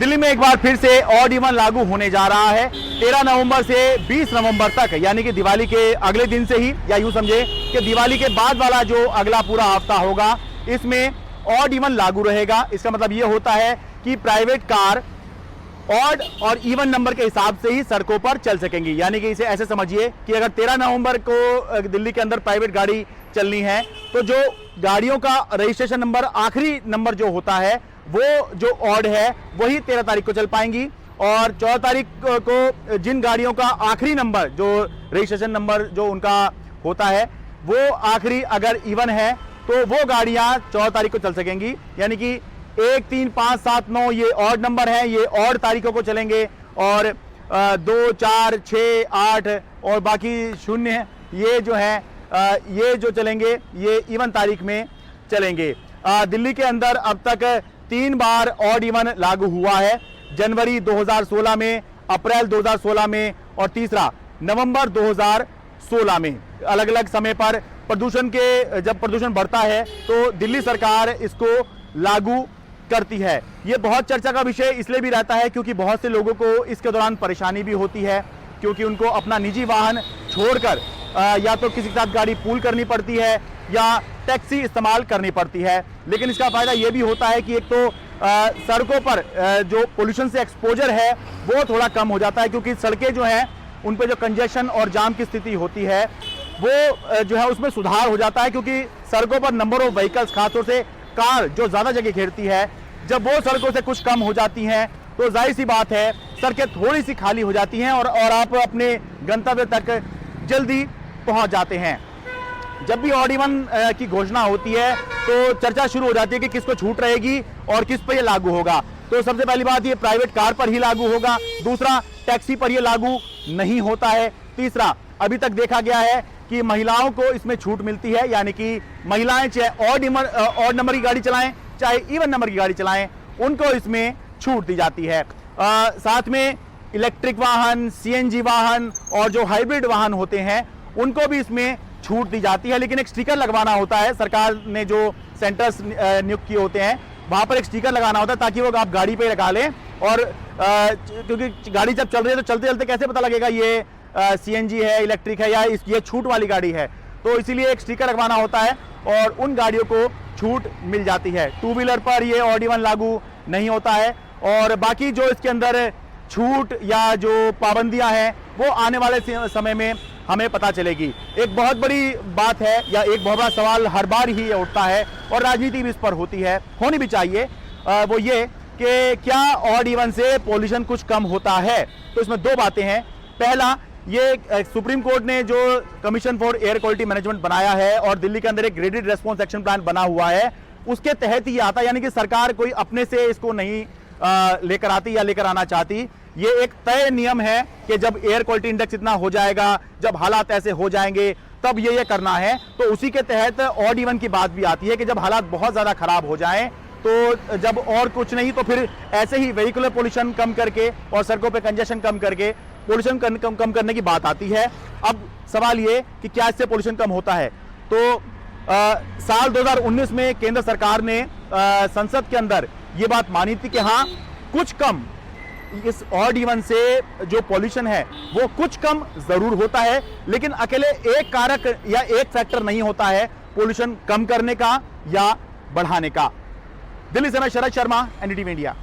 दिल्ली में एक बार फिर से ऑड इवन लागू होने जा रहा है 13 नवंबर से 20 नवंबर तक, यानी कि दिवाली के अगले दिन से ही, या यूं समझे कि दिवाली के बाद वाला जो अगला पूरा हफ्ता होगा इसमें ऑड इवन लागू रहेगा। इसका मतलब ये होता है कि प्राइवेट कार ऑड और इवन नंबर के हिसाब से ही सड़कों पर चल सकेंगी। यानी कि इसे ऐसे समझिए कि अगर 13 नवंबर को दिल्ली के अंदर प्राइवेट गाड़ी चलनी है तो जो गाड़ियों का रजिस्ट्रेशन नंबर आखिरी नंबर जो होता है वो जो ऑड है वही 13 तारीख को चल पाएंगी, और 14 तारीख को जिन गाड़ियों का आखिरी नंबर जो रजिस्ट्रेशन नंबर जो उनका होता है वो आखिरी अगर इवन है तो वो गाड़ियां 14 तारीख को चल सकेंगी। यानी कि 1, 3, 5, 7, 9 ये ऑड नंबर है, ये ऑड तारीखों को चलेंगे, और 2, 4, 6, 8 और बाकी 0 ये जो है ये जो चलेंगे ये इवन तारीख में चलेंगे। दिल्ली के अंदर अब तक 3 बार ऑड इवन लागू हुआ है, जनवरी 2016 में, अप्रैल 2016 में और तीसरा नवंबर 2016 में। अलग अलग समय पर जब प्रदूषण बढ़ता है तो दिल्ली सरकार इसको लागू करती है। ये बहुत चर्चा का विषय इसलिए भी रहता है क्योंकि बहुत से लोगों को इसके दौरान परेशानी भी होती है, क्योंकि उनको अपना निजी वाहन छोड़कर या तो किसी के साथ गाड़ी पूल करनी पड़ती है या टैक्सी इस्तेमाल करनी पड़ती है। लेकिन इसका फायदा ये भी होता है कि एक तो सड़कों पर जो पोल्यूशन से एक्सपोजर है वो थोड़ा कम हो जाता है, क्योंकि सड़कें जो हैं उन पे जो कंजेशन और जाम की स्थिति होती है वो जो है उसमें सुधार हो जाता है, क्योंकि सड़कों पर नंबर ऑफ व्हीकल्स, खासतौर से कार जो ज़्यादा जगह घेरती है, जब वो सड़कों से कुछ कम हो जाती हैं तो जाहिर सी बात है सड़कें थोड़ी सी खाली हो जाती हैं और आप अपने गंतव्य तक जल्दी पहुंच जाते हैं। जब भी ऑड इवन की घोषणा होती है तो चर्चा शुरू हो जाती है कि किसको छूट रहेगी और किस पर यह लागू होगा। तो सबसे पहली बात ये प्राइवेट कार पर ही लागू होगा, दूसरा टैक्सी पर यह लागू नहीं होता है, तीसरा अभी तक देखा गया है कि महिलाओं को इसमें छूट मिलती है, यानी कि महिलाएं चाहे ऑड नंबर की गाड़ी चलाएं चाहे इवन नंबर की गाड़ी चलाएं उनको इसमें छूट दी जाती है। साथ में इलेक्ट्रिक वाहन, सीएनजी वाहन और जो हाइब्रिड वाहन होते हैं उनको भी इसमें छूट दी जाती है, लेकिन एक स्टिकर लगवाना होता है। सरकार ने जो सेंटर्स नियुक्त किए होते हैं वहां पर एक स्टिकर लगाना होता है ताकि वो आप गाड़ी पे लगा लें, और क्योंकि गाड़ी जब चल रही है तो चलते चलते कैसे पता लगेगा ये सीएनजी है, इलेक्ट्रिक है या ये छूट वाली गाड़ी है, तो इसीलिए एक स्टिकर लगवाना होता है और उन गाड़ियों को छूट मिल जाती है। 2 व्हीलर पर ये ऑड इवन लागू नहीं होता है, और बाकी जो इसके अंदर छूट या जो पाबंदियां हैं वो आने वाले समय में हमें पता चलेगी। एक बहुत बड़ी बात है या एक बहुत बड़ा सवाल हर बार ही ये उठता है और राजनीति भी इस पर होनी भी चाहिए, वो ये कि क्या ऑड इवन से पॉल्यूशन कुछ कम होता है। तो इसमें 2 बातें हैं। पहला, ये सुप्रीम कोर्ट ने जो commission for air quality management बनाया है और दिल्ली के अंदर एक ग्रेडेड रेस्पॉन्स एक्शन प्लान बना हुआ है, उसके तहत ही आता है, यानी कि सरकार कोई अपने से इसको नहीं लेकर आती या लेकर आना चाहती। ये एक तय नियम है कि जब एयर क्वालिटी इंडेक्स इतना हो जाएगा, जब हालात ऐसे हो जाएंगे तब ये करना है। तो उसी के तहत ऑड इवन की बात भी आती है कि जब हालात बहुत ज्यादा खराब हो जाएं तो जब और कुछ नहीं तो फिर ऐसे ही वेहिकुलर पोल्यूशन कम करके और सड़कों पे कंजेशन कम करके पोल्यूशन कम करने की बात आती है। अब सवाल ये कि क्या इससे पोल्यूशन कम होता है। तो साल 2019 में केंद्र सरकार ने संसद के अंदर ये बात मानी थी कि हाँ कुछ कम इस ऑड इवन से जो पॉल्यूशन है वो कुछ कम जरूर होता है, लेकिन अकेले एक कारक या एक फैक्टर नहीं होता है पॉल्यूशन कम करने का या बढ़ाने का। दिल्ली से मैं शरद शर्मा, एनडीटीवी इंडिया।